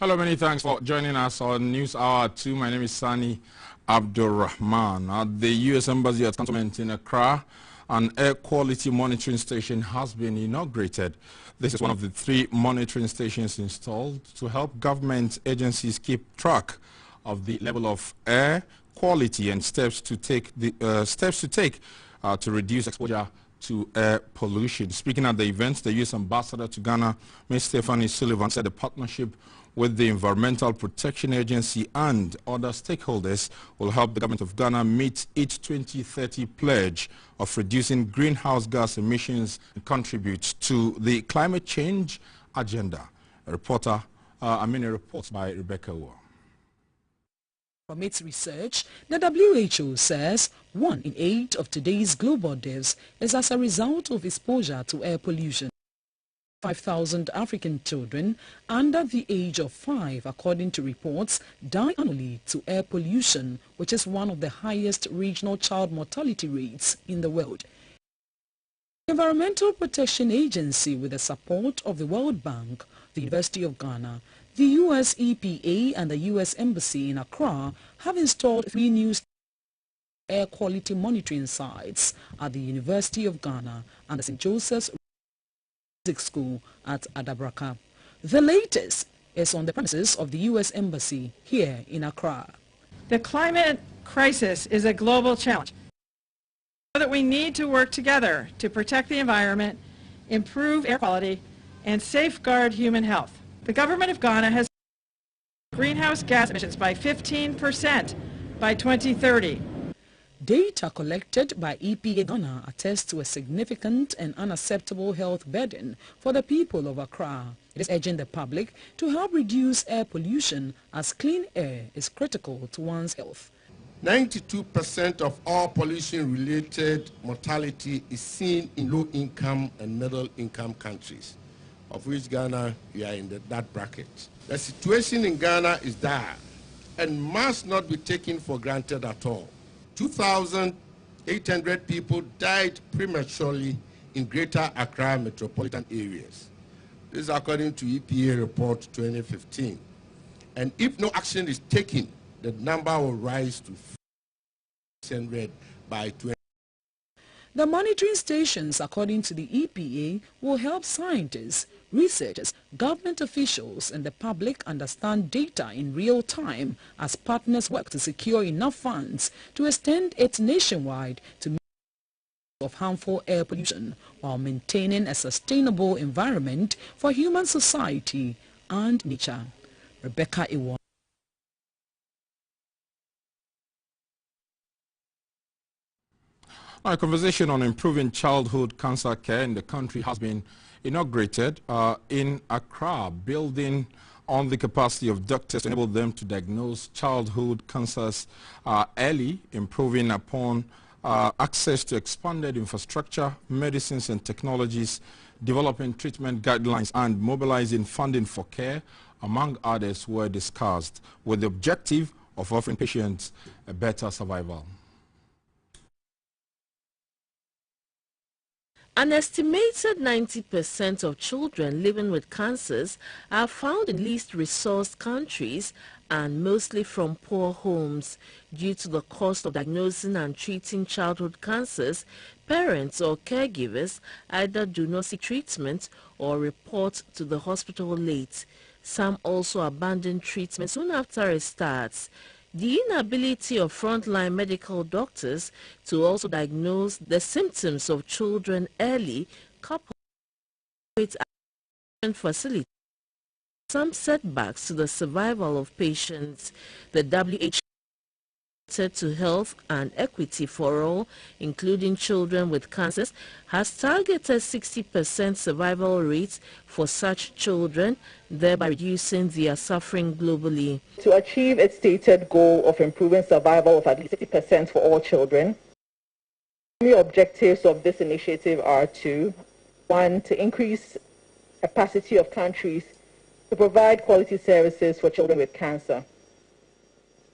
Hello, many thanks for joining us on News Hour 2. My name is Sani Abdulrahman. At the U.S. Embassy at Cantonment in Accra, an air quality monitoring station has been inaugurated. This is one of the 3 monitoring stations installed to help government agencies keep track of the level of air quality and steps to take to reduce exposure to air pollution. Speaking at the event, the U.S. Ambassador to Ghana, Ms. Stephanie Sullivan, said the partnership with the Environmental Protection Agency and other stakeholders will help the government of Ghana meet its 2030 pledge of reducing greenhouse gas emissions and contribute to the climate change agenda. A report by Rebecca Moore. From its research, the WHO says 1 in 8 of today's global deaths is as a result of exposure to air pollution. 5,000 African children under the age of 5, according to reports, die annually to air pollution, which is one of the highest regional child mortality rates in the world. The Environmental Protection Agency, with the support of the World Bank, the University of Ghana, the US EPA and the US Embassy in Accra, have installed 3 new air quality monitoring sites at the University of Ghana and the St. Joseph's School at Adabraka. The latest is on the premises of the U.S. Embassy here in Accra. The climate crisis is a global challenge. That we need to work together to protect the environment, improve air quality, and safeguard human health. The government of Ghana has greenhouse gas emissions by 15% by 2030. Data collected by EPA Ghana attests to a significant and unacceptable health burden for the people of Accra. It is urging the public to help reduce air pollution, as clean air is critical to one's health. 92% of all pollution-related mortality is seen in low-income and middle-income countries, of which Ghana, we are in that bracket. The situation in Ghana is dire and must not be taken for granted at all. 2,800 people died prematurely in Greater Accra metropolitan areas. This is according to EPA report 2015. And if no action is taken, the number will rise to 400 by 20. The monitoring stations, according to the EPA, will help scientists, researchers, government officials and the public understand data in real time as partners work to secure enough funds to extend it nationwide to meet the of harmful air pollution while maintaining a sustainable environment for human society and nature. Rebecca Moore. A conversation on improving childhood cancer care in the country has been inaugurated in Accra, building on the capacity of doctors to enable them to diagnose childhood cancers early, improving upon access to expanded infrastructure, medicines and technologies, developing treatment guidelines and mobilizing funding for care, among others, were discussed with the objective of offering patients a better survival. An estimated 90% of children living with cancers are found in least resourced countries and mostly from poor homes. Due to the cost of diagnosing and treating childhood cancers, parents or caregivers either do not seek treatment or report to the hospital late. Some also abandon treatment soon after it starts. The inability of frontline medical doctors to also diagnose the symptoms of children early, coupled with facilities, some setbacks to the survival of patients. The WHO to health and equity for all, including children with cancers, has targeted 60% survival rates for such children, thereby reducing their suffering globally. To achieve its stated goal of improving survival of at least 60% for all children, the objectives of this initiative are to, 1, to increase capacity of countries to provide quality services for children with cancer,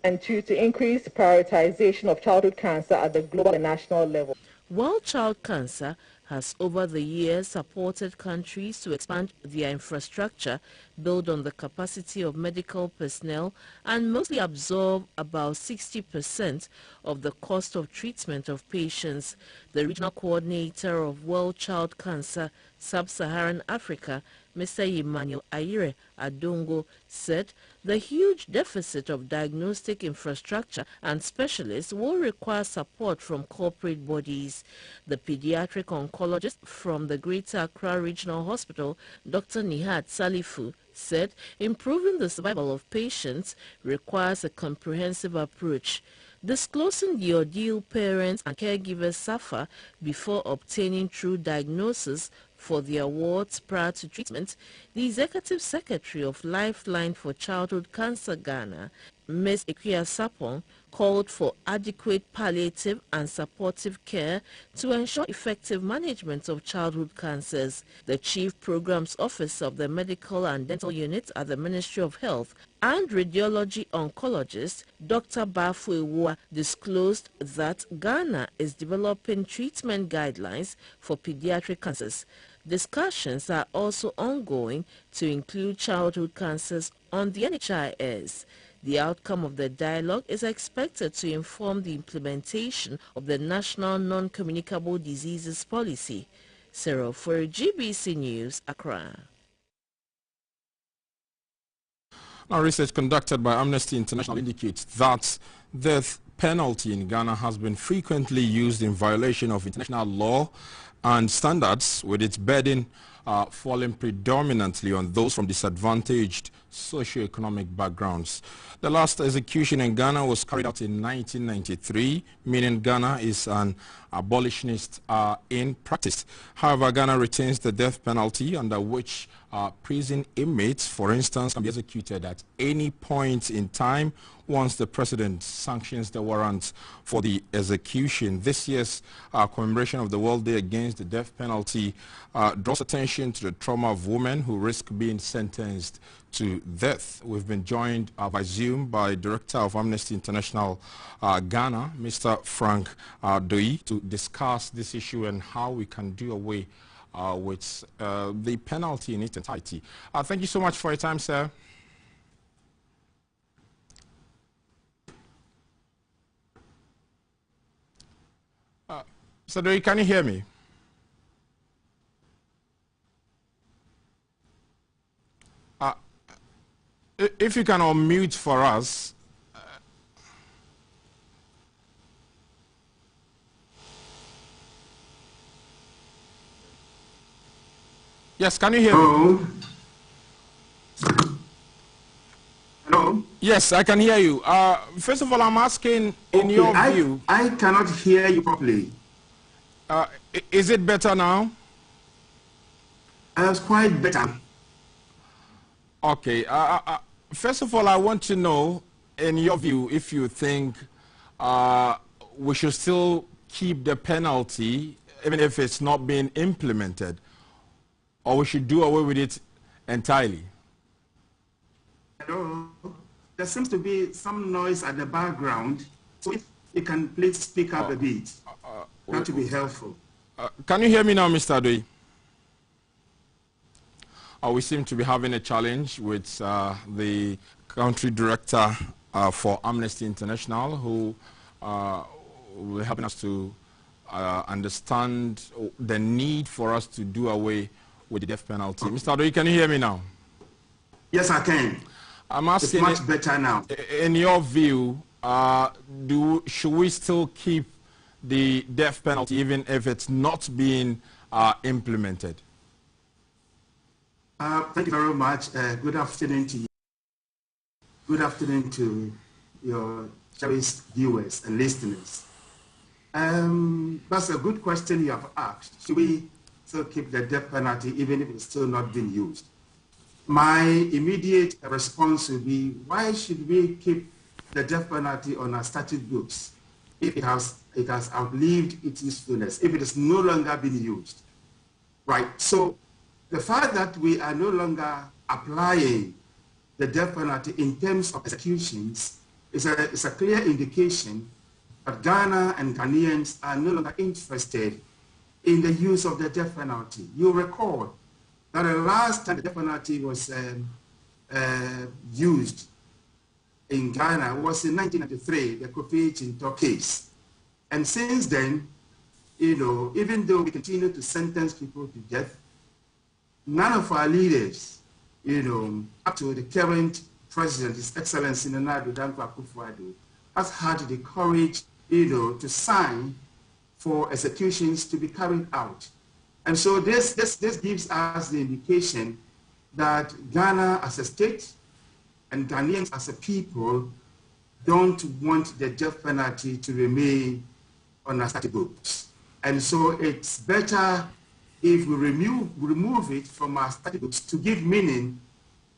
and 2, to increase prioritization of childhood cancer at the global and national level. World Child Cancer has over the years supported countries to expand their infrastructure, build on the capacity of medical personnel, and mostly absorb about 60% of the cost of treatment of patients. The regional coordinator of World Child Cancer, Sub-Saharan Africa, Mr. Emmanuel Ayire Adongo, said the huge deficit of diagnostic infrastructure and specialists will require support from corporate bodies. The pediatric oncologist from the Greater Accra Regional Hospital, Dr. Nihat Salifu, said improving the survival of patients requires a comprehensive approach. Disclosing the ordeal parents and caregivers suffer before obtaining true diagnosis for their wards prior to treatment, the Executive Secretary of Lifeline for Childhood Cancer Ghana, Ms. Ikuya Sapong, called for adequate palliative and supportive care to ensure effective management of childhood cancers. The Chief Programs Officer of the Medical and Dental Unit at the Ministry of Health and Radiology Oncologist, Dr. Bafu Ewua, disclosed that Ghana is developing treatment guidelines for pediatric cancers. Discussions are also ongoing to include childhood cancers on the NHIS. The outcome of the dialogue is expected to inform the implementation of the National Non-Communicable Diseases Policy. Sarah for GBC News, Accra. Now, research conducted by Amnesty International indicates that death penalty in Ghana has been frequently used in violation of international law and standards, with its burden falling predominantly on those from disadvantaged socio-economic backgrounds. The last execution in Ghana was carried out in 1993, meaning Ghana is an abolitionist in practice. However, Ghana retains the death penalty, under which prison inmates, for instance, can be executed at any point in time once the president sanctions the warrant for the execution. This year's commemoration of the World Day Against the Death Penalty draws attention to the trauma of women who risk being sentenced to death. We've been joined by Zoom by Director of Amnesty International Ghana, Mr. Frank Doi, to discuss this issue and how we can do away with the penalty in its entirety. Thank you so much for your time, sir. Mr. Doi, can you hear me? If you can unmute for us. Yes, can you hear me? Hello? Yes, I can hear you. First of all, I'm asking, in your view... I cannot hear you properly. Is it better now? It's quite better. Okay. First of all, I want to know, in your view, if you think we should still keep the penalty, even if it's not being implemented, or we should do away with it entirely. Hello? There seems to be some noise at the background, so if you can please speak up a bit, that would be helpful. Can you hear me now, Mr. Adoi? We seem to be having a challenge with the country director for Amnesty International, who will help us to understand the need for us to do away with the death penalty. Mr. Adoi, can you hear me now? Yes, I can. I'm asking, it's much better now. In your view, should we still keep the death penalty even if it's not being implemented? Thank you very much. Good afternoon to you. Good afternoon to your cherished viewers and listeners. That's a good question you have asked. Should we still keep the death penalty even if it's still not being used? My immediate response would be, why should we keep the death penalty on our statute books if it has outlived its usefulness, if it is no longer being used? Right. So the fact that we are no longer applying the death penalty in terms of executions is a clear indication that Ghana and Ghanaians are no longer interested in the use of the death penalty. You recall that the last time the death penalty was used in Ghana was in 1993, the Kofi Chinto case. And since then, even though we continue to sentence people to death, none of our leaders, up to the current president, His Excellency Nana Addo Dankwa Akufo-Addo, has had the courage, to sign for executions to be carried out. And so this gives us the indication that Ghana as a state and Ghanaians as a people don't want the death penalty to remain on our statute books. And so it's better if we remove it from our statute books to give meaning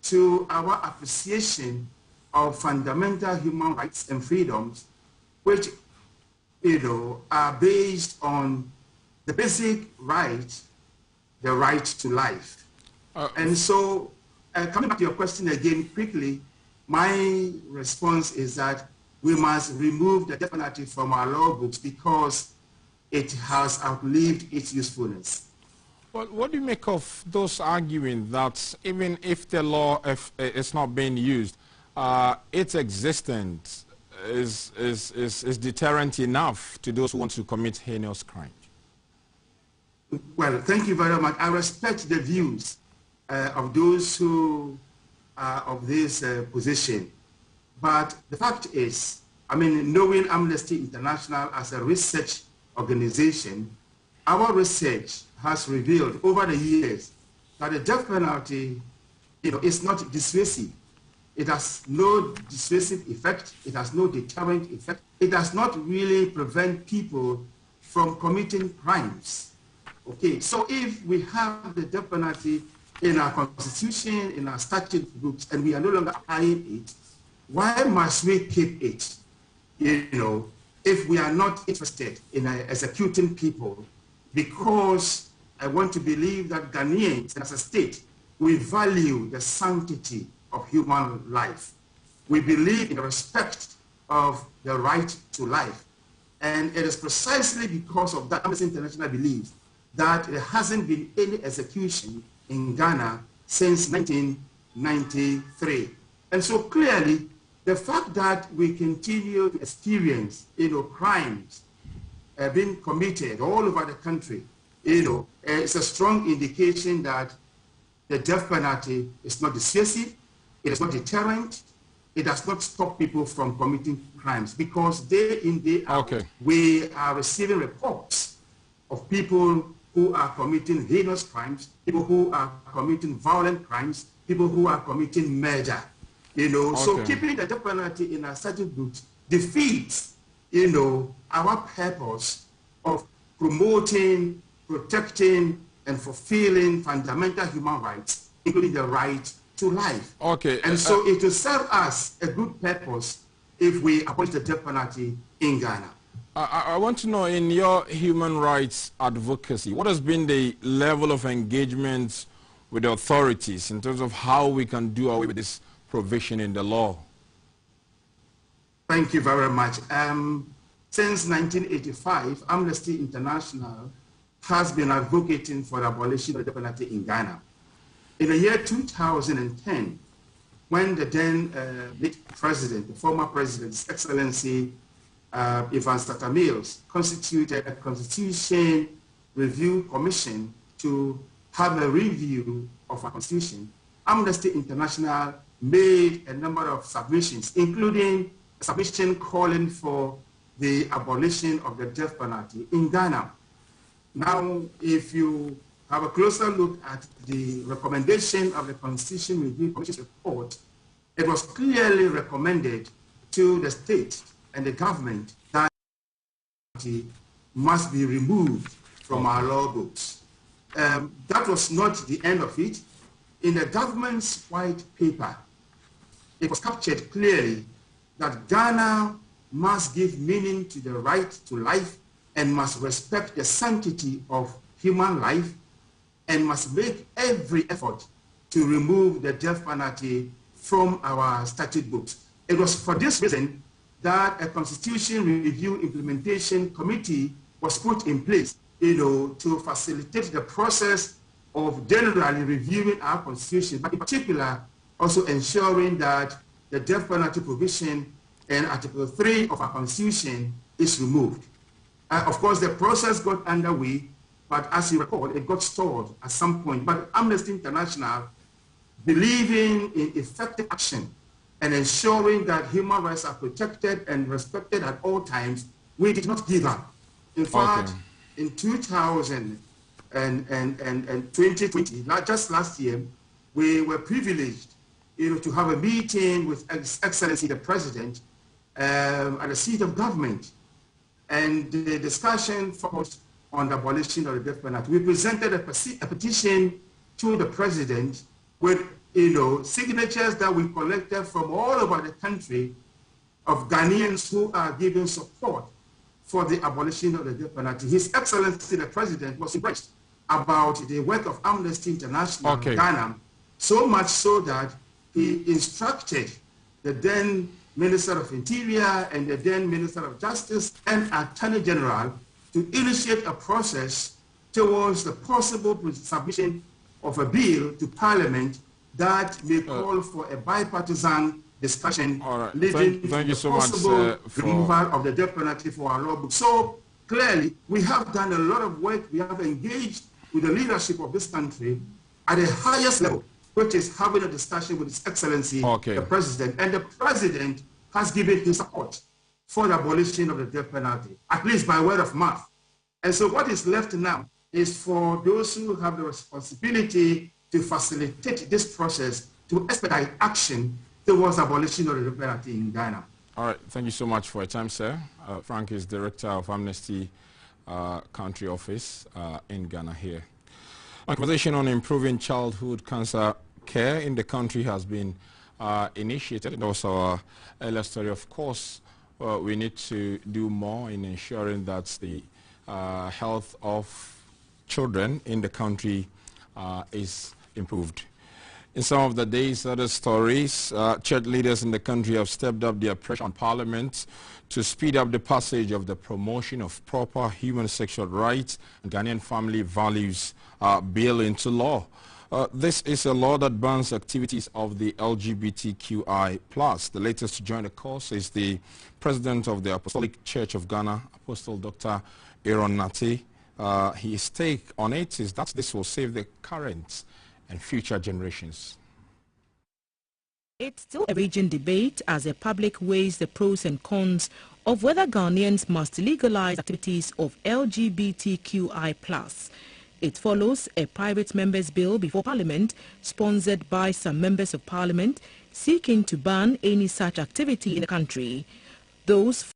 to our appreciation of fundamental human rights and freedoms, which are based on the basic right, the right to life. And so, coming back to your question again quickly, my response is that we must remove the death penalty from our law books because it has outlived its usefulness. Well, what do you make of those arguing that even if the law is not being used, its existence is deterrent enough to those who want to commit heinous crimes? Well, thank you very much. I respect the views of those who are of this position. But the fact is, knowing Amnesty International as a research organization, our research has revealed over the years that the death penalty is not dissuasive. It has no dissuasive effect. It has no deterrent effect. It does not really prevent people from committing crimes. Okay, so if we have the death penalty in our constitution, in our statute books, and we are no longer applying it, why must we keep it? If we are not interested in executing people, because I want to believe that Ghanaians, as a state, we value the sanctity of human life. We believe in the respect of the right to life. And it is precisely because of that Amnesty International believes that there hasn't been any execution in Ghana since 1993. And so clearly, the fact that we continue to experience, crimes being committed all over the country, it's a strong indication that the death penalty is not dissuasive, it is not deterrent, it does not stop people from committing crimes, because day in, day out, we are receiving reports of people who are committing heinous crimes, people who are committing violent crimes, people who are committing murder. So keeping the death penalty in our statute books defeats, our purpose of promoting, protecting, and fulfilling fundamental human rights, including the right to life. And so it will serve us a good purpose if we abolish the death penalty in Ghana. I want to know, in your human rights advocacy, what has been the level of engagement with the authorities in terms of how we can do away with this provision in the law? Thank you very much. Since 1985, Amnesty International has been advocating for the abolition of the death penalty in Ghana. In the year 2010, when the then late president, the former president, His Excellency Ivan Statamils, constituted a Constitution Review Commission to have a review of our Constitution, Amnesty International made a number of submissions, including a submission calling for the abolition of the death penalty in Ghana. Now, if you have a closer look at the recommendation of the Constitution Review Commission's report, it was clearly recommended to the state and the government that it must be removed from our law books. That was not the end of it. In the government's white paper, it was captured clearly that Ghana must give meaning to the right to life and must respect the sanctity of human life and must make every effort to remove the death penalty from our statute books. It was for this reason that a Constitution Review Implementation Committee was put in place to facilitate the process of generally reviewing our constitution, but in particular also ensuring that the death penalty provision in Article 3 of our constitution is removed. Of course, the process got underway, but as you recall, it got stalled at some point. But Amnesty International, believing in effective action and ensuring that human rights are protected and respected at all times, we did not give up. In fact, in 2020, just last year, we were privileged to have a meeting with His Excellency the President at the seat of government. And the discussion focused on the abolition of the death penalty. We presented a petition to the President with signatures that we collected from all over the country of Ghanaians who are giving support for the abolition of the death penalty. His Excellency the President was impressed about the work of Amnesty International in Ghana, so much so that he instructed the then Minister of Interior and the then Minister of Justice and Attorney General to initiate a process towards the possible submission of a bill to Parliament that may call for a bipartisan discussion leading to the possible removal of the death penalty for our law book. So clearly, we have done a lot of work. We have engaged with the leadership of this country at the highest level, which is having a discussion with His Excellency, the President. And the President has given his support for the abolition of the death penalty, at least by word of mouth. And so what is left now is for those who have the responsibility to facilitate this process to expedite action towards abolition of the death penalty in Ghana. All right, thank you so much for your time, sir. Frank is Director of Amnesty Country Office in Ghana here. A conversation on improving childhood cancer care in the country has been initiated. That was our earlier story. Of course, we need to do more in ensuring that the health of children in the country is improved. In some of the day's other stories, church leaders in the country have stepped up their pressure on Parliament to speed up the passage of the promotion of proper human sexual rights and Ghanaian family values bill into law. This is a law that bans activities of the LGBTQI+. The latest to join the course is the President of the Apostolic Church of Ghana, Apostle Dr. Aaron Nate. His take on it is that this will save the current and future generations. It's still a raging debate as the public weighs the pros and cons of whether Ghanaians must legalize activities of LGBTQI+. It follows a private member's bill before Parliament, sponsored by some members of Parliament, seeking to ban any such activity in the country. Those for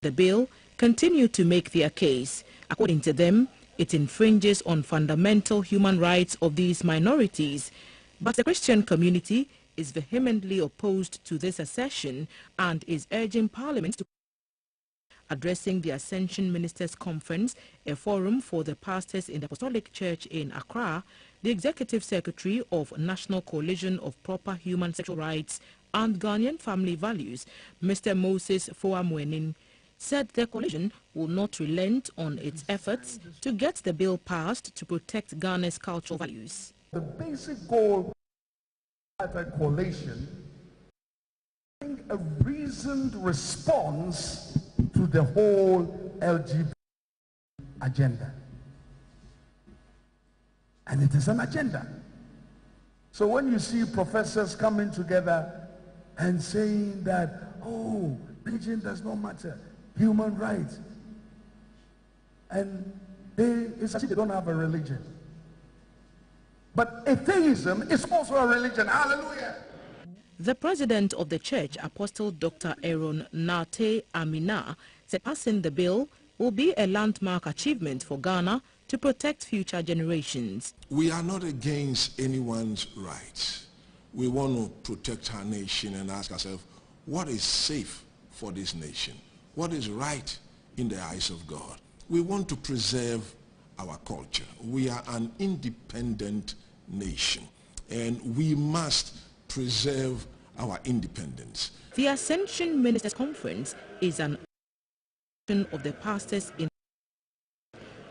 the bill continue to make their case. According to them, it infringes on fundamental human rights of these minorities. But the Christian community is vehemently opposed to this assertion and is urging Parliament to. Addressing the Ascension Ministers' Conference, a forum for the pastors in the Apostolic Church in Accra, the Executive Secretary of National Coalition of Proper Human Sexual Rights and Ghanaian Family Values, Mr. Moses Foamwenin, said the coalition will not relent on its efforts to get the bill passed to protect Ghana's cultural values. The basic goal of the coalition is a reasoned response to the whole LGBT agenda. And it is an agenda. So when you see professors coming together and saying that, oh, religion does not matter, human rights, and it's as if they don't have a religion. But atheism is also a religion. Hallelujah. The president of the church, Apostle Dr. Aaron Nate Amina, said passing the bill will be a landmark achievement for Ghana to protect future generations. We are not against anyone's rights. We want to protect our nation and ask ourselves, what is safe for this nation? What is right in the eyes of God? We want to preserve our culture. We are an independent nation, and we must preserve our independence. The Ascension Ministers' Conference is an of the pastors in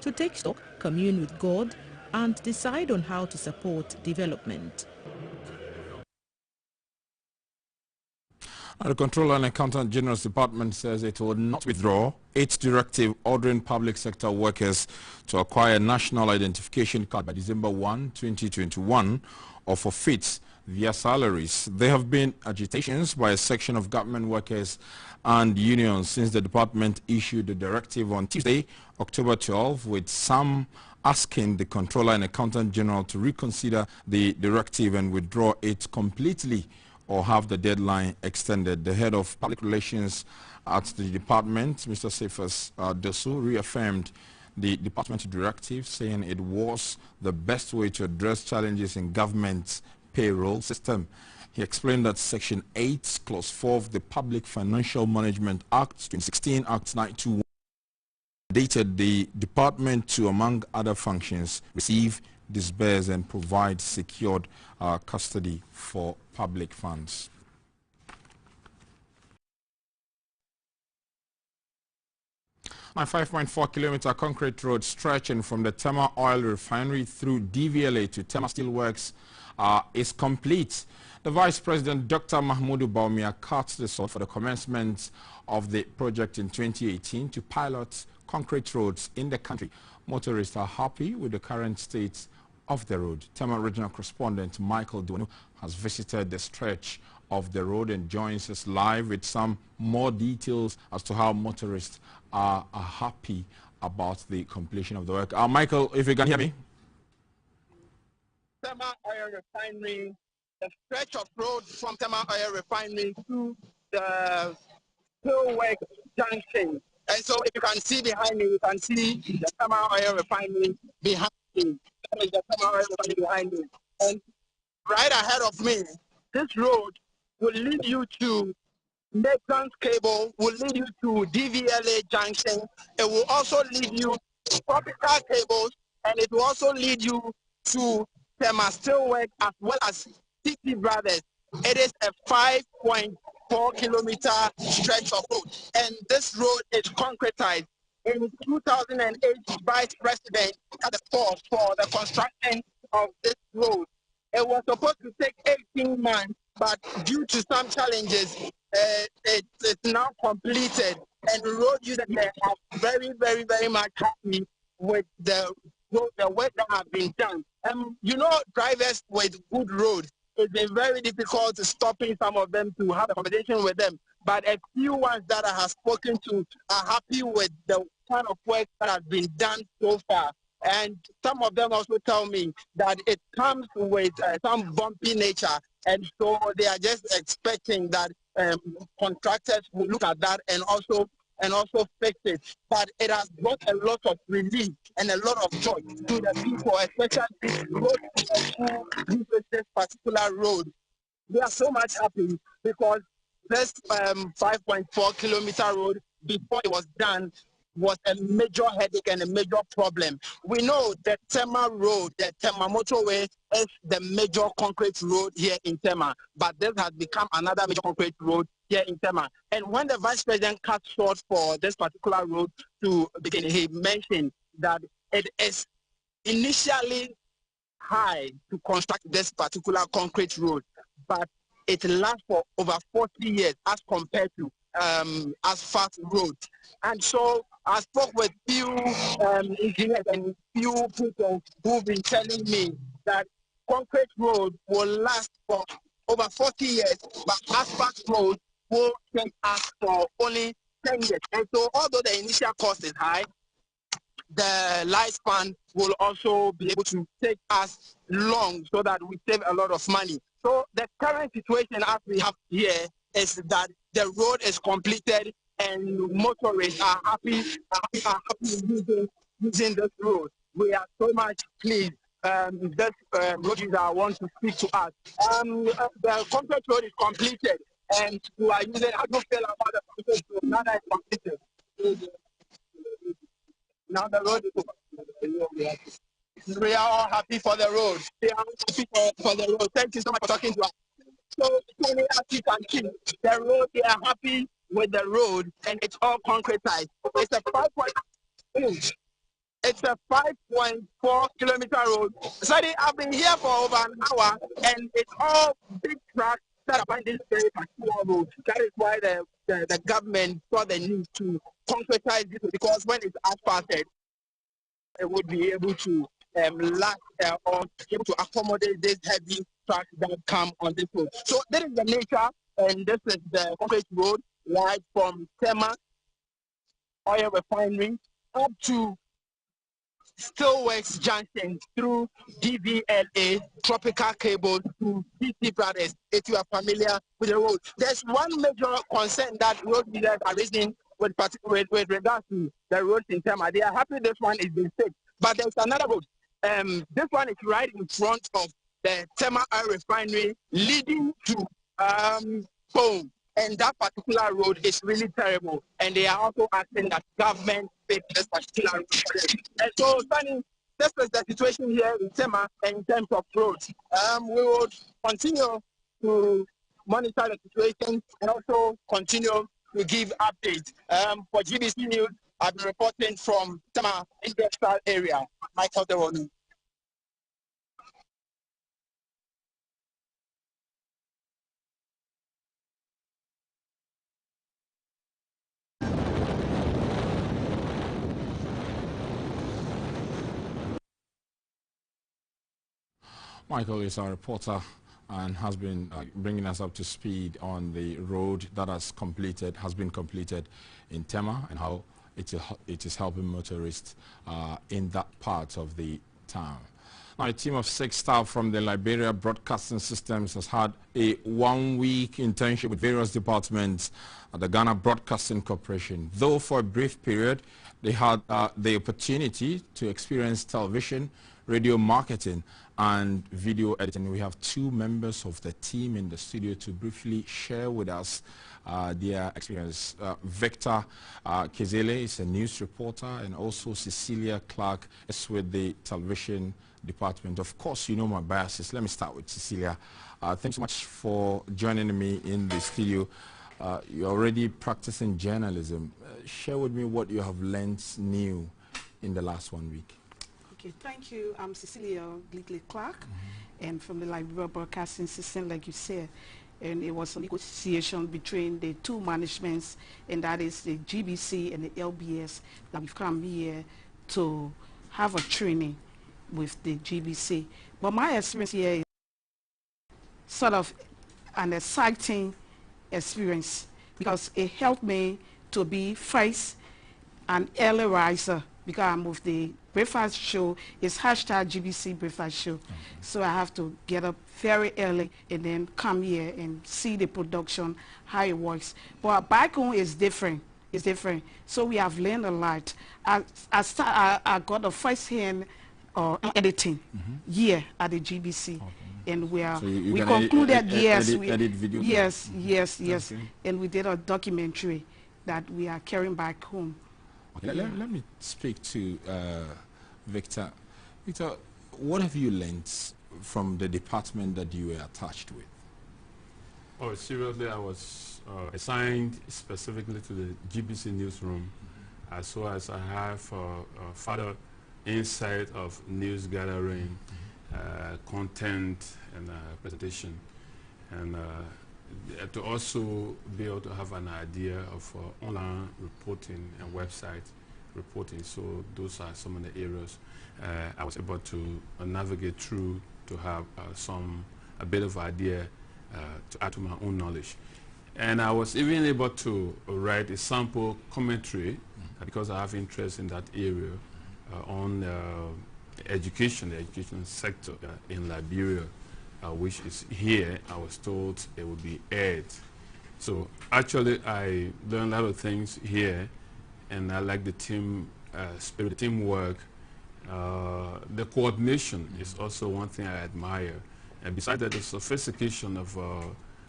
to take stock, commune with God, and decide on how to support development. The Controller and Accountant General's Department says it will not withdraw its directive ordering public sector workers to acquire a national identification card by December 1, 2021 or forfeit their salaries. There have been agitations by a section of government workers and unions since the department issued the directive on Tuesday, October 12, with some asking the Controller and Accountant General to reconsider the directive and withdraw it completely or have the deadline extended. The head of public relations at the department, Mr. Cephas Dosu, reaffirmed the department directive, saying it was the best way to address challenges in government's payroll system. He explained that Section 8, Clause 4 of the Public Financial Management Act 2016, Act 921, mandated the department to, among other functions, receive, disburse and provide secured custody for public funds. A 5.4-kilometer concrete road stretching from the Tema Oil Refinery through DVLA to Tema Steelworks is complete. The Vice President, Dr. Mahmoud Baumia, cut the sod for the commencement of the project in 2018 to pilot concrete roads in the country. Motorists are happy with the current state of the road. Tema Regional Correspondent Michael Duanu has visited the stretch of the road and joins us live with some more details as to how motorists are happy about the completion of the work. Michael, if you can hear me. Tema Oil Refinery, the stretch of road from Tema Oil Refinery to the Steelworks Junction. And so if you can see behind me, you can see the Tema Oil Refinery behind me. That is the Tema Oil Refinery behind me. And right ahead of me, this road will lead you to Nathan's Cable, will lead you to DVLA Junction. It will also lead you to Tropical Cables, and it will also lead you to Tema Steelworks as well as City Brothers. It is a 5.4-kilometer stretch of road, and this road is concretized. In 2008, Vice President had a pause for the construction of this road. It was supposed to take 18 months, but due to some challenges, it's now completed. And road users are very, very, very much happy with the work that has been done. You know, drivers with good roads, it's been very difficult stopping some of them to have a conversation with them. But a few ones that I have spoken to are happy with the kind of work that has been done so far. And some of them also tell me that it comes with some bumpy nature. And so they are just expecting that contractors will look at that and also fix it. But it has brought a lot of relief and a lot of joy to the people, especially those who use this particular road. They are so much happy because this 5.4-kilometer road, before it was done, was a major headache and a major problem. We know the Tema Road, the Tema Motorway, is the major concrete road here in Tema, but this has become another major concrete road here in Tema. And when the Vice President cut short for this particular road to begin, he mentioned that it is initially high to construct this particular concrete road, but it lasts for over 40 years as compared to asphalt roads. And so I spoke with few engineers and few people who've been telling me that concrete road will last for over 40 years, but asphalt road will take us for only 10 years. And so although the initial cost is high, the lifespan will also be able to take us long so that we save a lot of money. So the current situation as we have here is that the road is completed and motorists are happy using this road. We are so much pleased. This road user want to speak to us. The concrete road is completed and we are using, how do you feel about the concrete road now that it's completed? Now the road is over. We are all happy for the road. We are all happy for the road. Thank you so much for talking to us. So, as you can see, the road, they are happy with the road, and it's all concretized. It's a 5.2 It's a 5.4 kilometer road. Sorry, I've been here for over an hour, and it's all big trucks that are behind this very particular road. That is why the government saw the need to concretize this, because when it's asphalted, it would be able to last or able to accommodate these heavy trucks that come on this road. So this is the nature, and this is the concrete road right from Tema Oil Refinery up to Steelworks Junction through DVLA, Tropical Cable to DC Brothers, if you are familiar with the road. There's one major concern that road leaders are raising with regards to the roads in Tema. They are happy this one is being fixed, but there's another road. This one is right in front of the Tema Oil Refinery leading to Boom. And that particular road is really terrible. And they are also asking that government fix this particular road. And so, Sunny, this is the situation here in Tema and in terms of roads. We will continue to monitor the situation and also continue to give updates. For GBC News, I've been reporting from Tema Industrial Area. Michael Deronu. Michael is our reporter and has been bringing us up to speed on the road that has been completed in Tema and how it is helping motorists in that part of the town. Now, a team of 6 staff from the Liberia Broadcasting Systems has had a one-week internship with various departments at the Ghana Broadcasting Corporation. Though for a brief period, they had the opportunity to experience television, radio marketing, and video editing. We have 2 members of the team in the studio to briefly share with us their experience. Victor Kezele is a news reporter, and also Cecilia Clark is with the television department. Of course, you know my biases. Let me start with Cecilia. Thanks so much for joining me in the studio. You're already practicing journalism. Share with me what you have learned new in the last 1 week. Okay, thank you. I'm Cecilia Clark, and from the Liberia Broadcasting System, like you said, and it was a negotiation between the 2 managements, and that is the GBC and the LBS, that we've come here to have a training with the GBC. But my experience here is sort of an exciting experience, because it helped me to be first an early riser, because I'm with the breakfast show. It's #GBC breakfast show. So I have to get up very early and then come here and see the production, how it works. But back home is different. It's different. So we have learned a lot. I got a first-hand editing here at the GBC. And we concluded, edit video. Yes. Okay. And we did a documentary that we are carrying back home. Okay, let me speak to Victor. Victor, what have you learned from the department that you were attached with? Oh, seriously, I was assigned specifically to the GBC newsroom, as well as I have further insight of news gathering, content, and presentation, and to also be able to have an idea of online reporting and website reporting. So those are some of the areas I was able to navigate through to have a bit of idea to add to my own knowledge. And I was even able to write a sample commentary because I have interest in that area on the education sector in Liberia. Which is here. I was told it would be aired. So actually I learned a lot of things here, and I like the team spirit, the teamwork. The coordination is also one thing I admire. And besides that, the sophistication of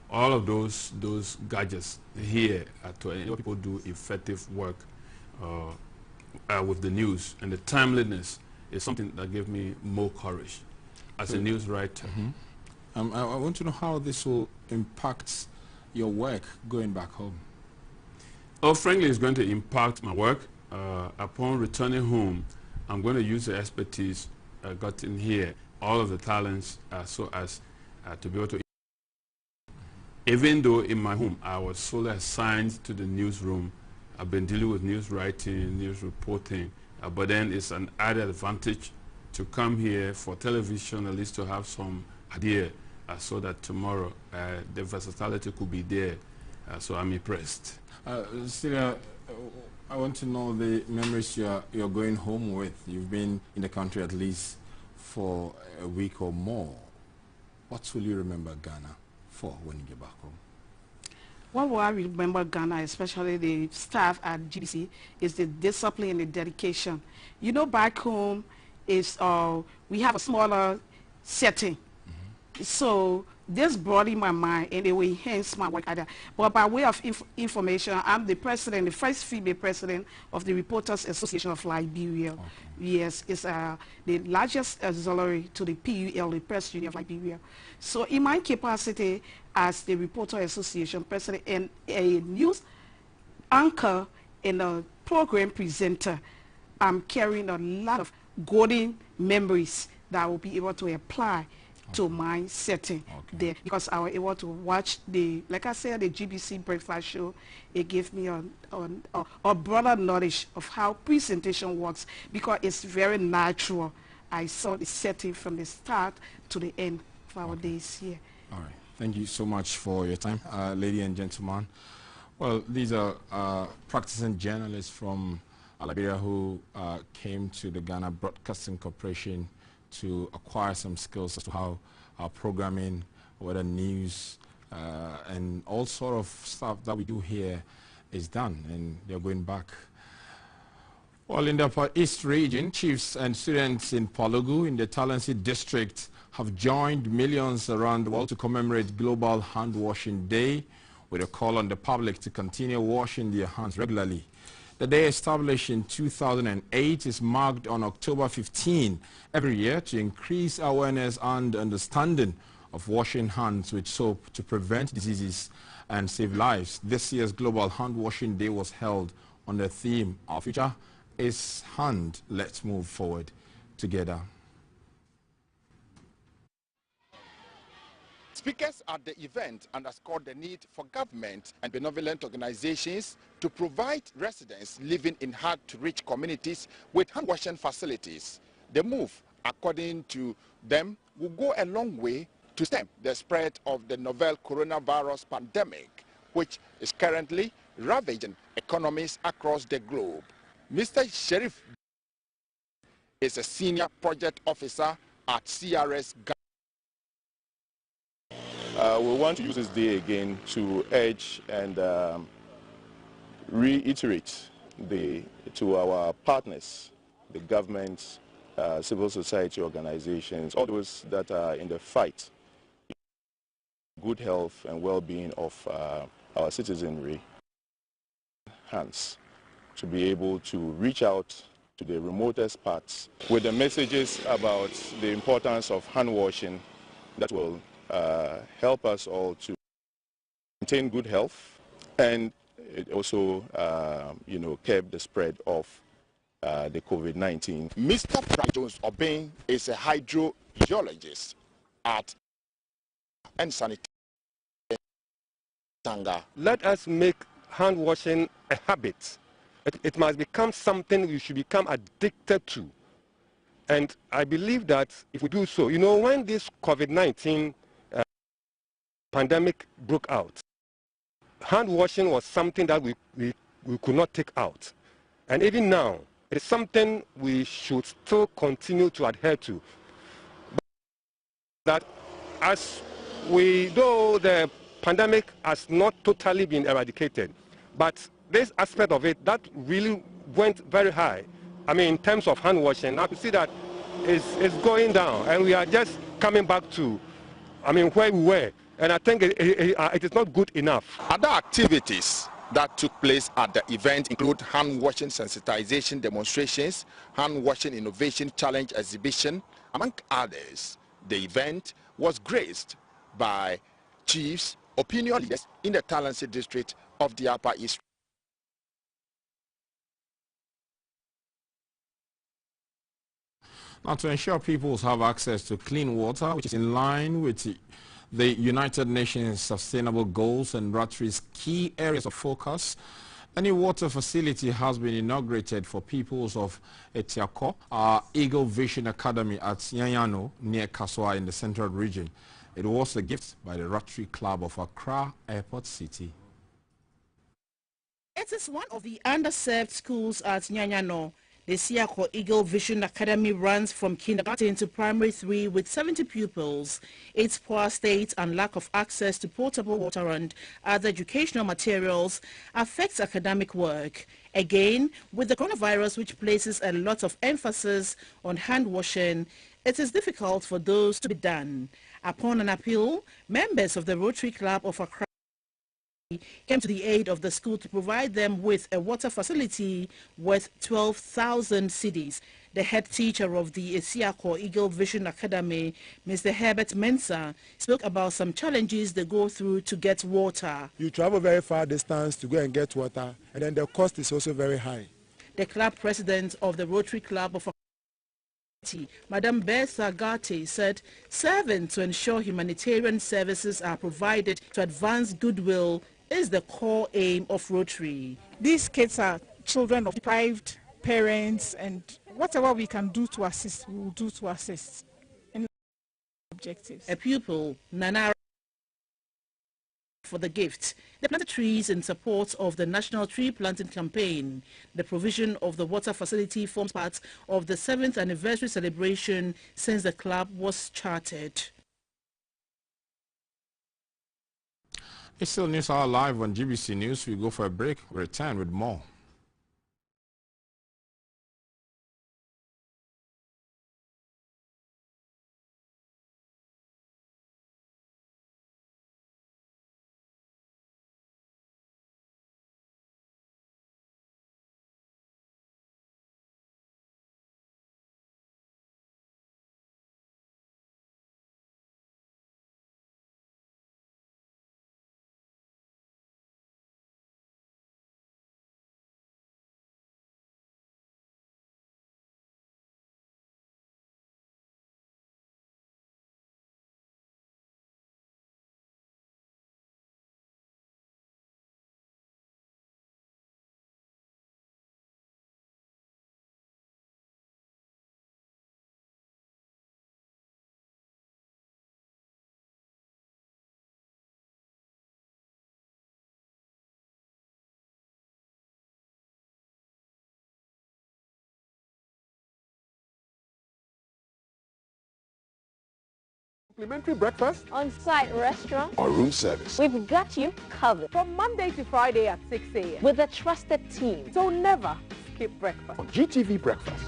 all of those gadgets here to enable people do effective work with the news, and the timeliness is something that gave me more courage as a news writer. I want to know how this will impact your work going back home. Oh, frankly, it's going to impact my work. Upon returning home, I'm going to use the expertise gotten here, all of the talents, so as to be able to. Even though in my home I was solely assigned to the newsroom, I've been dealing with news writing, news reporting, but then it's an added advantage to come here for television, at least to have some idea, so that tomorrow the versatility could be there. So I'm impressed. Syria, I want to know the memories you're going home with. You've been in the country at least for a week or more. What will you remember Ghana for when you get back home? What will I remember Ghana, especially the staff at GBC, is the discipline and the dedication. You know, back home is we have a smaller setting. So this brought in my mind and it will enhance my work. But by way of information, I'm the president, the first female president of the Reporters Association of Liberia. Okay. Yes, it's the largest auxiliary to the PUL, the Press Union of Liberia. So in my capacity as the Reporter Association president and a news anchor and a program presenter, I'm carrying a lot of golden memories that I will be able to apply to my setting there, because I was able to watch the, like I said, the GBC breakfast show. It gave me a broader knowledge of how presentation works, because it's very natural. I saw the setting from the start to the end of our days here. All right. Thank you so much for your time, ladies and gentlemen. Well, these are practicing journalists from Liberia who came to the Ghana Broadcasting Corporation to acquire some skills as to how our programming, whether news, and all sort of stuff that we do here is done, and they're going back. Well, in the Upper East region, chiefs and students in Palugu in the Talensi district have joined millions around the world to commemorate Global Hand Washing Day, with a call on the public to continue washing their hands regularly. The day, established in 2008, is marked on October 15 every year to increase awareness and understanding of washing hands with soap to prevent diseases and save lives. This year's Global Hand Washing Day was held on the theme, "Our future is hand. Let's move forward together." Speakers at the event underscored the need for government and benevolent organizations to provide residents living in hard-to-reach communities with hand-washing facilities. The move, according to them, will go a long way to stem the spread of the novel coronavirus pandemic, which is currently ravaging economies across the globe. Mr. Sheriff is a senior project officer at CRS Ghana. We want to use this day again to urge and reiterate to our partners, the governments, civil society organizations, all those that are in the fight, good health and well-being of our citizenry, hands, to be able to reach out to the remotest parts with the messages about the importance of hand washing that will help us all to maintain good health and also, curb the spread of the COVID-19. Mr. Prajones Obeng is a hydrogeologist at and sanitary. Let us make hand washing a habit. It must become something you should become addicted to. And I believe that if we do so, when this COVID-19 pandemic broke out, hand washing was something that we could not take out. And even now, it's something we should still continue to adhere to. That as though the pandemic has not totally been eradicated, but this aspect of it that really went very high. I mean, in terms of hand washing, now you see that it's going down, and we are just coming back to, where we were. And I think it is not good enough. Other activities that took place at the event include hand washing sensitization demonstrations, hand washing innovation challenge exhibition, among others. The event was graced by chiefs, opinion leaders in the Talensi district of the Upper East. Now, to ensure people have access to clean water, which is in line with the United Nations Sustainable Goals and Rotary's key areas of focus, a new water facility has been inaugurated for peoples of Etiako, Eagle Vision Academy at Nyanyano near Kaswa in the Central Region. It was a gift by the Rotary Club of Accra Airport City. It is one of the underserved schools at Nyanyano. The Siako Eagle Vision Academy runs from kindergarten to primary 3 with 70 pupils. Its poor state and lack of access to potable water and other educational materials affects academic work. Again, with the coronavirus, which places a lot of emphasis on hand washing, it is difficult for those to be done. Upon an appeal, members of the Rotary Club of Accra came to the aid of the school to provide them with a water facility worth 12,000 cedis. The head teacher of the Siako Eagle Vision Academy, Mr. Herbert Mensah, spoke about some challenges they go through to get water. You travel very far distance to go and get water, and then the cost is also very high. The club president of the Rotary Club of Madam Bertha Garte said serving to ensure humanitarian services are provided to advance goodwill is the core aim of Rotary. These kids are children of deprived parents, and whatever we can do to assist, we will do to assist in objectives. A pupil, Nana, for the gift. They planted trees in support of the National Tree Planting Campaign. The provision of the water facility forms part of the 7th anniversary celebration since the club was chartered. It's still News Hour live on GBC News. We go for a break. We return with more. Complimentary breakfast, on-site restaurant, or room service. We've got you covered from Monday to Friday at 6 a.m. with a trusted team. So never skip breakfast. On GTV Breakfast.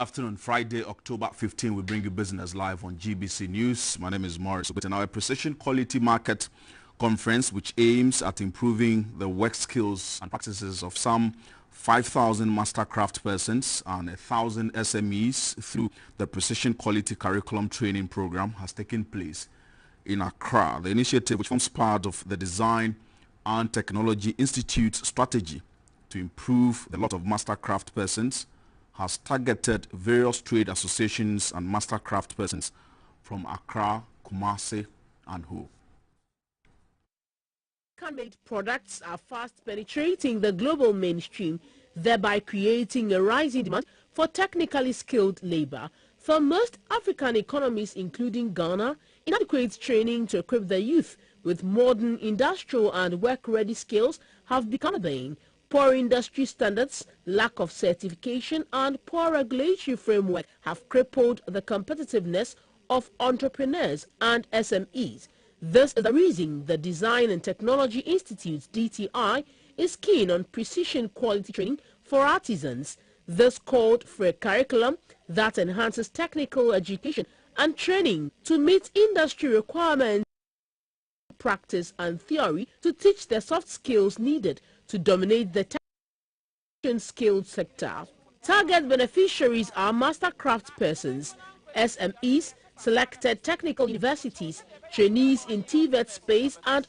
Afternoon, Friday, October 15, we bring you Business Live on GBC News. My name is Morris. With our Precision Quality Market Conference, which aims at improving the work skills and practices of some 5,000 mastercraft persons and 1,000 SMEs through the Precision Quality Curriculum Training Program, has taken place in Accra. The initiative, which forms part of the Design and Technology Institute's strategy to improve the lot of mastercraft persons, has targeted various trade associations and mastercraft persons from Accra, Kumasi, and Ho. Handmade products are fast penetrating the global mainstream, thereby creating a rising demand for technically skilled labor. For most African economies, including Ghana, inadequate training to equip the youth with modern industrial and work-ready skills have become a bane. Poor industry standards, lack of certification, and poor regulatory framework have crippled the competitiveness of entrepreneurs and SMEs. This is the reason the Design and Technology Institute, DTI, is keen on precision quality training for artisans. This called for a curriculum that enhances technical education and training to meet industry requirements, practice and theory to teach the soft skills needed to dominate the skilled sector. Target beneficiaries are master craft persons, SMEs, selected technical universities, trainees in TVET space and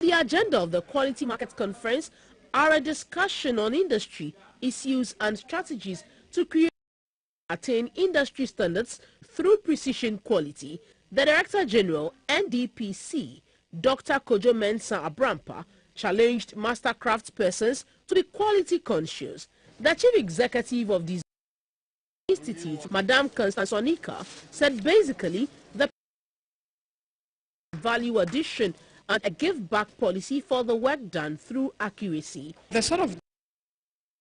the agenda of the Quality Market Conference are a discussion on industry, issues and strategies to attain industry standards through precision quality. The Director General, NDPC, Dr. Kojo Mensah Abrampa, challenged master craft persons to be quality conscious. The Chief Executive of the Institute, Madame Constance Onika, said basically the value addition and a give-back policy for the work done through accuracy. The sort of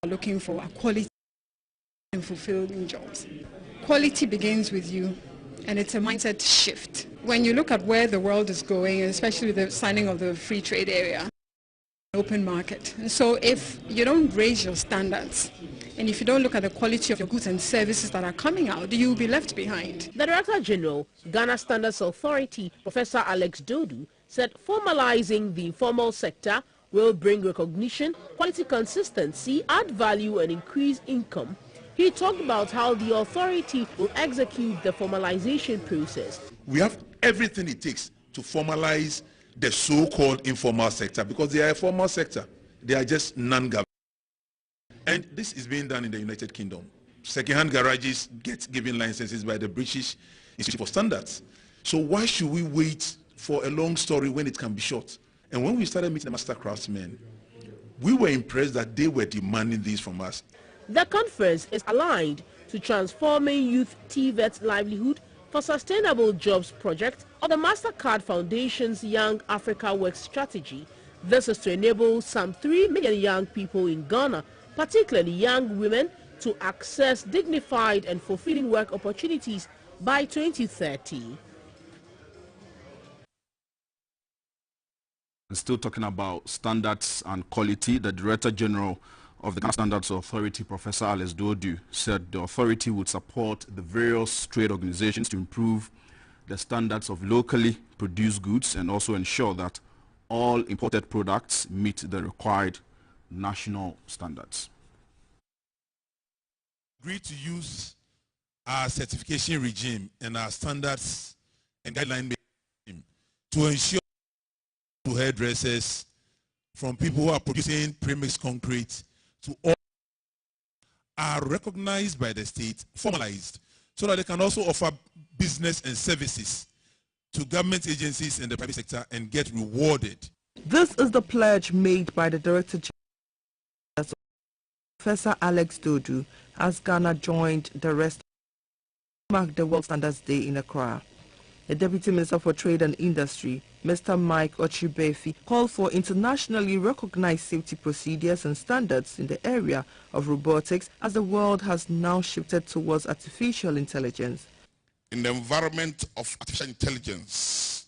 looking for are quality and fulfilling jobs. Quality begins with you, and it's a mindset shift. When you look at where the world is going, especially the signing of the free trade area, open market. And so if you don't raise your standards, and if you don't look at the quality of your goods and services that are coming out, you'll be left behind. The Director General, Ghana Standards Authority, Professor Alex Dodu, said formalizing the informal sector will bring recognition, quality consistency, add value and increase income. He talked about how the authority will execute the formalization process. We have everything it takes to formalize the so-called informal sector, because they are a formal sector. They are just non-government. And this is being done in the United Kingdom. Second-hand garages get given licenses by the British Institute for Standards. So why should we wait for a long story when it can be short? And when we started meeting the master craftsmen, we were impressed that they were demanding this from us. The conference is aligned to transforming youth TVET livelihood for sustainable jobs project of the MasterCard Foundation's Young Africa Work Strategy. This is to enable some 3 million young people in Ghana, particularly young women, to access dignified and fulfilling work opportunities by 2030. Still talking about standards and quality, the Director General of the Ghana Standards Authority, Professor Alex Dodu, said the authority would support the various trade organizations to improve the standards of locally produced goods and also ensure that all imported products meet the required national standards. Agreed to use our certification regime and our standards and guideline regime to ensure to hairdressers, from people who are producing premixed concrete to all, are recognized by the state, formalized, so that they can also offer business and services to government agencies and the private sector and get rewarded. This is the pledge made by the Director General, Professor Alex Dodu, as Ghana joined the rest to mark the World Standards Day in Accra. The Deputy Minister for Trade and Industry, Mr. Mike Ochibefi, called for internationally recognized safety procedures and standards in the area of robotics as the world has now shifted towards artificial intelligence. In the environment of artificial intelligence,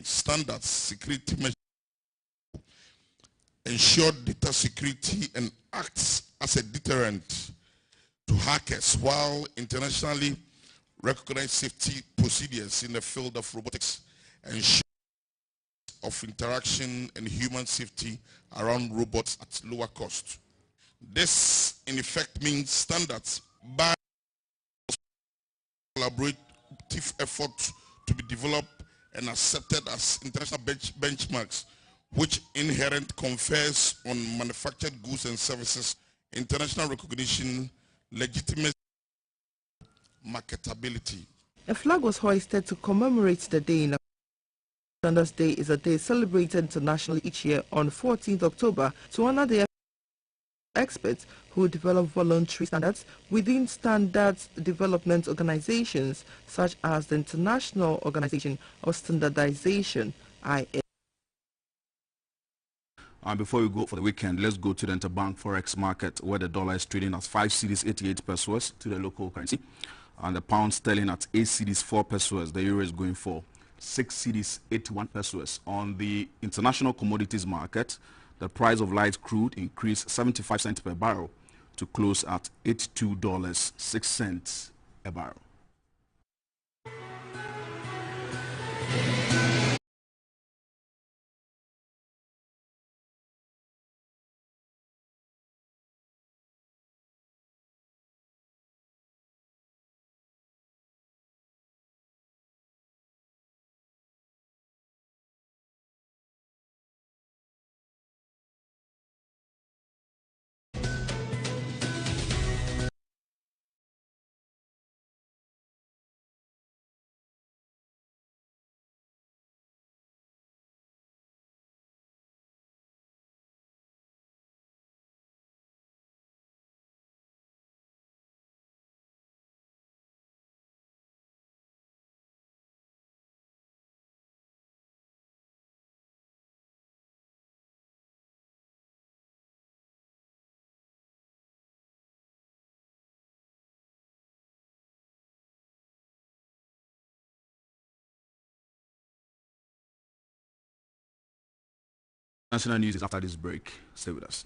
standards, security measures ensure data security and acts as a deterrent to hackers, while internationally recognized safety procedures in the field of robotics ensure of interaction and human safety around robots at lower cost. This, in effect, means standards by collaborative effort to be developed and accepted as international benchmarks, which inherent confers on manufactured goods and services international recognition, legitimacy, marketability. A flag was hoisted to commemorate the day. In Standards Day is a day celebrated internationally each year on 14th October to honor the experts who develop voluntary standards within standards development organizations such as the International Organization of Standardization, IA. Before we go for the weekend, let's go to the interbank forex market, where the dollar is trading at 5 cedis 88 pesos to the local currency, and the pound sterling at 8 cedis 4 pesos. The euro is going for 6 cedis 81 pesos. On the international commodities market, the price of light crude increased 75 cents per barrel to close at $82.06 a barrel. National news is after this break. Stay with us.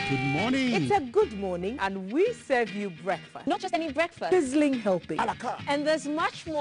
Good morning. It's a good morning and we serve you breakfast. Not just any breakfast. Sizzling helping. And there's much more.